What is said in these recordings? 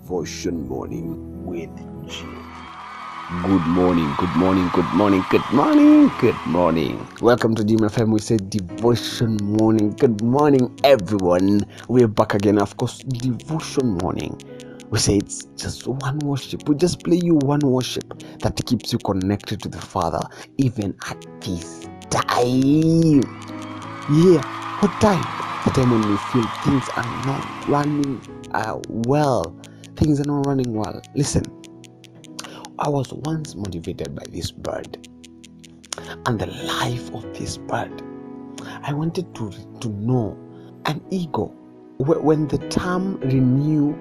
Devotion Morning with G. Good morning, good morning, good morning, good morning, good morning. Welcome to Jim FM. We say Devotion Morning. Good morning, everyone. We're back again. Of course, Devotion Morning. We say it's just one worship. We just play you one worship that keeps you connected to the Father, even at this time. Yeah, what time? The time when we feel things are not running well. Things are not running well. Listen, I was once motivated by this bird and the life of this bird. I wanted to know an eagle. When the term renew,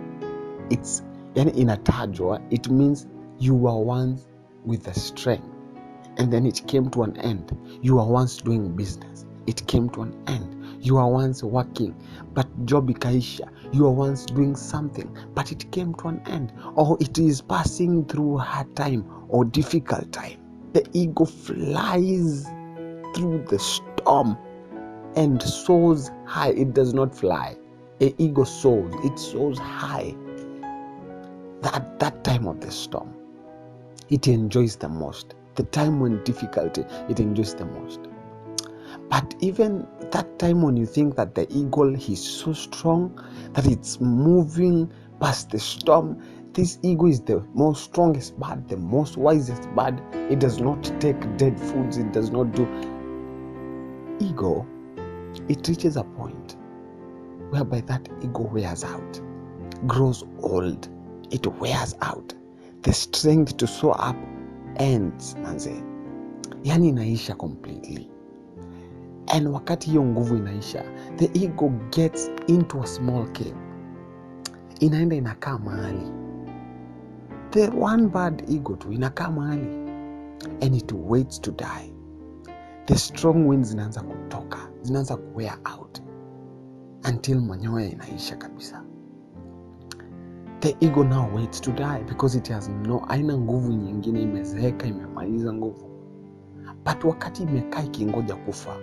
it's in a tajwa, it means you were once with the strength and then it came to an end. You were once doing business. It came to an end. You were once working, but job ikaisha. You were once doing something, but it came to an end. Or it is passing through hard time or difficult time. The eagle flies through the storm and soars high. It does not fly. An eagle soars. It soars high. That time of the storm, it enjoys the most. The time when difficulty, it enjoys the most. But even that time when you think that the eagle is so strong that it's moving past the storm, this eagle is the most strongest bird, the most wisest bird. It does not take dead foods. It does not do. Eagle, it reaches a point whereby that eagle wears out, grows old. It wears out. The strength to soar up ends, manze. Yani inaisha completely. And wakati hiyo nguvu inaisha, the eagle gets into a small cave. Inaenda inakaa mahali. The one bird eagle tu inakaa mahali. And it waits to die. The strong winds zinaanza kutoka. Zinaanza kuwear out. Until manyoya inaisha kabisa. The eagle now waits to die because it has haina nguvu nyingine, imezeeka, imemaliza nguvu. But wakati imekaa ikingoja kufa,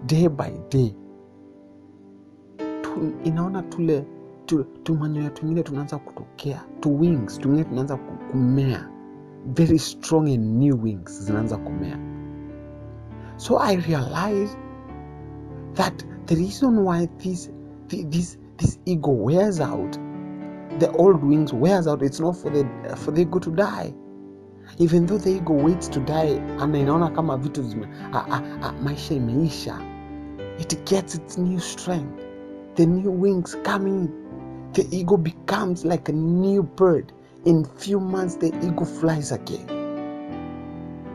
day by day, inaona tumanyoya tungine tunaanza kutokea, wings tungine tunaanza kumea, very strong and new wings zinaanza kumea. So I realized that the reason why this eagle wears out, the old wings wears out, it's not for the eagle to die. Even though the eagle waits to die, and inaona kama vitu maisha imeisha, it gets its new strength, the new wings coming. The eagle becomes like a new bird. In few months, the eagle flies again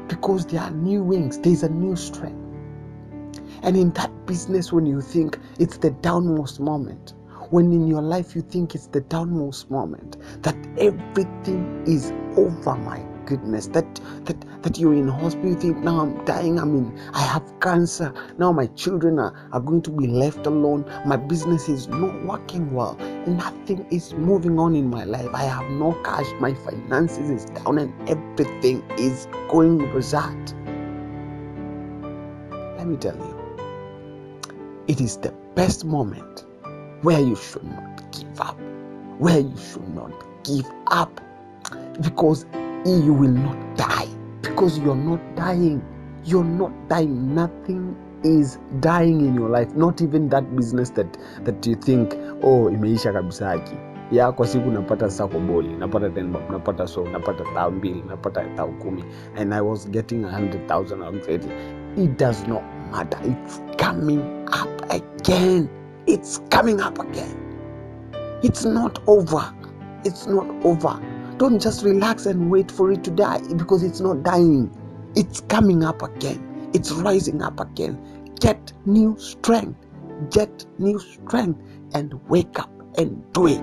because there are new wings. There's a new strength. And in that business, when you think it's the downmost moment, when in your life you think it's the downmost moment, that everything is over, my goodness, that you're in hospital, you think, now I'm dying, I have cancer, now my children are going to be left alone, my business is not working well, nothing is moving on in my life, I have no cash, my finances is down, and everything is going berserk. Let me tell you, it is the best moment where you should not give up, because you will not die, because you're not dying, nothing is dying in your life, not even that business that you think, oh, imeisha kabisa haki ya kwa siku napata sako boli, napata 10 bob, napata so, napata 2,000, napata 10,000, and I was getting 100,000 or 30. It does not matter. It's coming up again. It's coming up again. It's not over. Don't just relax and wait for it to die, because it's not dying. It's coming up again. It's rising up again. Get new strength, and wake up and do it.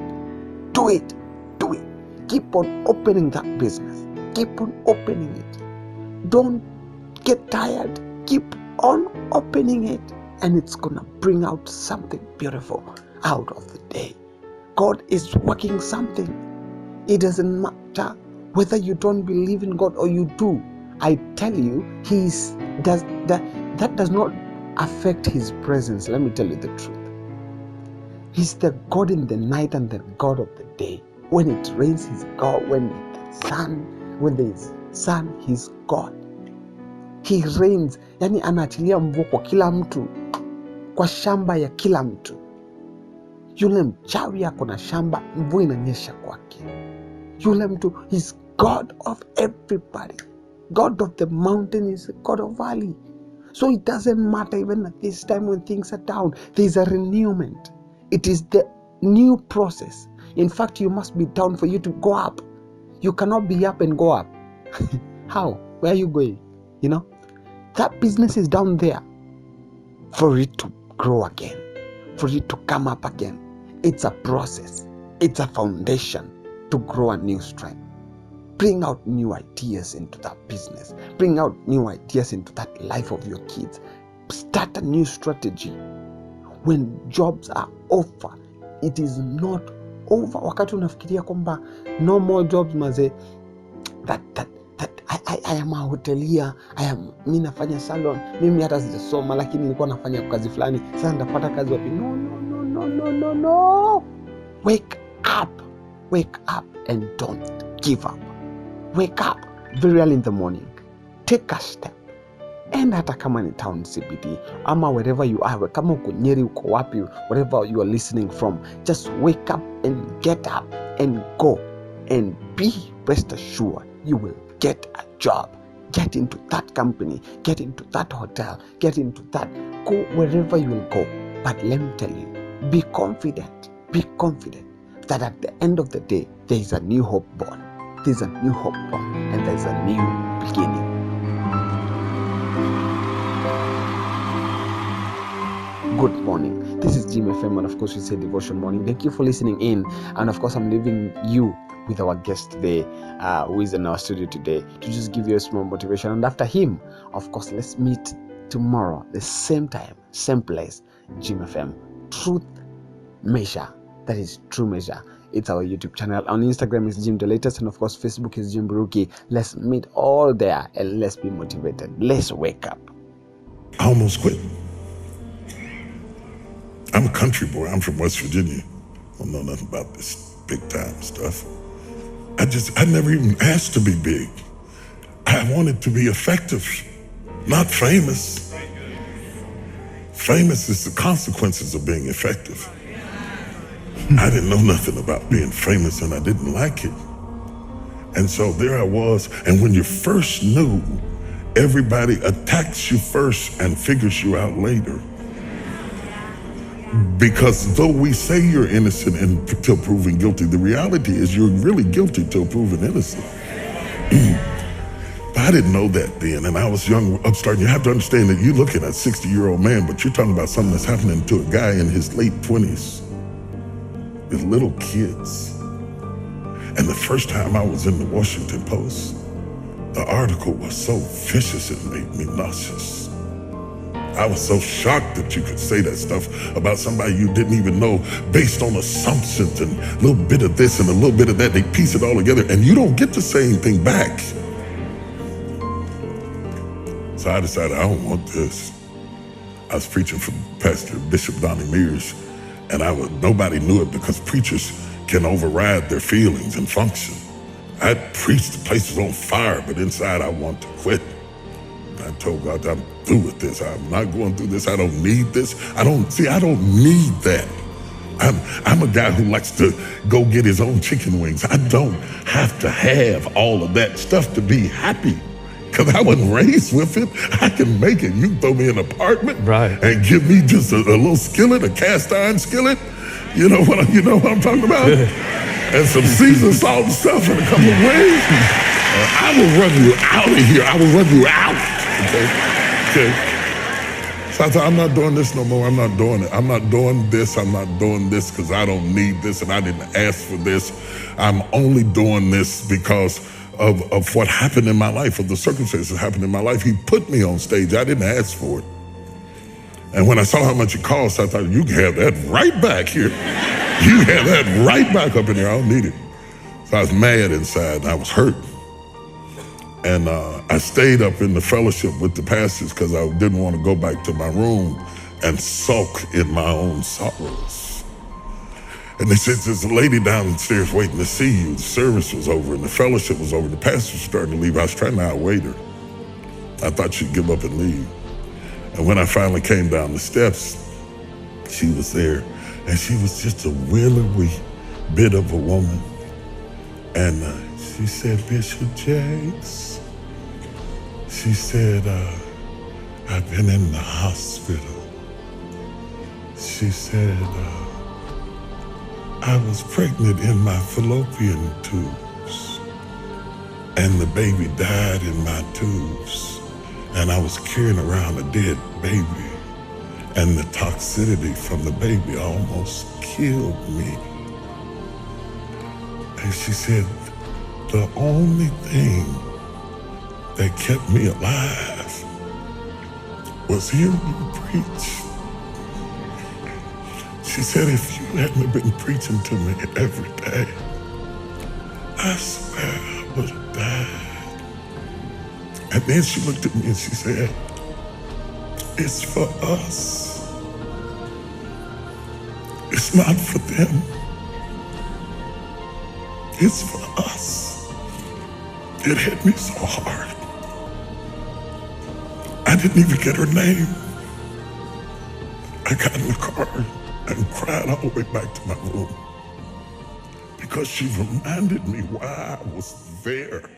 Keep on opening that business. Keep on opening it. Don't get tired. Keep on opening it, and it's gonna bring out something beautiful out of the day. God is working something. It doesn't matter whether you don't believe in God or you do. I tell you, that does not affect his presence. Let me tell you the truth. He's the God in the night and the God of the day. When it rains, He's God. When there is sun, He's God. He rains, yani anaachilia mvua kwa kila mtu, kwa shamba ya kila mtu. Yule mchawi ako na shamba, mvua inanyesha kwake. Yule mtu is God of everybody. God of the mountain is God of valley. So it doesn't matter even at this time when things are down. There is a renewment. It is the new process. In fact, you must be down for you to go up. You cannot be up and go up. How? Where are you going? That business is down there for it to grow again, for it to come up again. It's a process. It's a foundation to grow a new strength. Bring out new ideas into that business. Bring out new ideas into that life of your kids. Start a new strategy. When jobs are over, it is not over. Wakati unafikiria kwamba no more jobs maze, that I am a hotelier, mimi nafanya salon, mimi hata sijasoma lakini nilikuwa nafanya kazi fulani, sasa nitapata kazi wapi? No. Wake up and don't give up. Wake up very early in the morning. Take a step. And hata kama ni town CBD ama wherever you are, kama uko Nyeri, uko wapi, wherever you are listening from, just wake up and get up and go and be rest assured you will get a job. Get into that company, get into that hotel, get into that, go wherever you will go. But let me tell you, be confident that at the end of the day, there is a new hope born. There's a new hope born and there's a new beginning. Good morning. This is Jim FM, and of course we say Devotion Morning. Thank you for listening in, and of course I'm leaving you with our guest today, who is in our studio today, to just give you a small motivation. And after him, of course, let's meet tomorrow, the same time, same place, Jim FM. Truth Measure. That is True Measure. It's our YouTube channel. On Instagram is Jim the Latest, and of course Facebook is Jim Buruki. Let's meet all there and let's be motivated. Let's wake up. I almost quit. I'm a country boy. I'm from West Virginia. I don't know nothing about this big time stuff. I never even asked to be big. I wanted to be effective, not famous. Famous is the consequences of being effective. I didn't know nothing about being famous and I didn't like it. And so there I was. And when you first knew, everybody attacks you first and figures you out later. Because though we say you're innocent until proven guilty, the reality is you're really guilty till proven innocent. But I didn't know that then, and I was young, upstart. You have to understand that you're looking at a 60-year-old man, but you're talking about something that's happening to a guy in his late 20s with little kids. And the first time I was in the Washington Post, the article was so vicious it made me nauseous. I was so shocked that you could say that stuff about somebody you didn't even know based on assumptions and a little bit of this and a little bit of that. They piece it all together and you don't get to say anything back. So I decided I don't want this. I was preaching for Pastor Bishop Donnie Mears, and nobody knew it because preachers can override their feelings and function. I preached, the place was on fire, but inside I want to quit. I told God, I'm through with this. I'm not going through this. I don't need this. I don't need that. I'm a guy who likes to go get his own chicken wings. I don't have to have all of that stuff to be happy because I wasn't raised with it. I can make it. You throw me an apartment and give me just a little skillet, a cast iron skillet. You know what I'm talking about? And some seasoned salt and stuff and a couple of wings. I will run you out of here. I will run you out. Okay. So I thought, I'm not doing this no more. I'm not doing it. I'm not doing this. I'm not doing this because I don't need this and I didn't ask for this. I'm only doing this because of what happened in my life, of the circumstances that happened in my life. He put me on stage. I didn't ask for it. And when I saw how much it cost, I thought, you can have that right back here. You have that right back up in here. I don't need it. So I was mad inside and I was hurt. And I stayed up in the fellowship with the pastors because I didn't want to go back to my room and sulk in my own sorrows. And they said, there's a lady downstairs waiting to see you. The service was over and the fellowship was over. The pastor was starting to leave. I was trying to outwait her. I thought she'd give up and leave. And when I finally came down the steps, she was there. And she was just a willowy bit of a woman. And she said, Bishop Jakes, she said, I've been in the hospital. She said, I was pregnant in my fallopian tubes, and the baby died in my tubes, and I was carrying around a dead baby, and the toxicity from the baby almost killed me. And she said, the only thing that kept me alive was hearing you preach. She said, if you hadn't been preaching to me every day, I swear I would have died. And then she looked at me and she said, it's for us. It's not for them. It's for us. It hit me so hard. I didn't even get her name. I got in the car and cried all the way back to my room because she reminded me why I was there.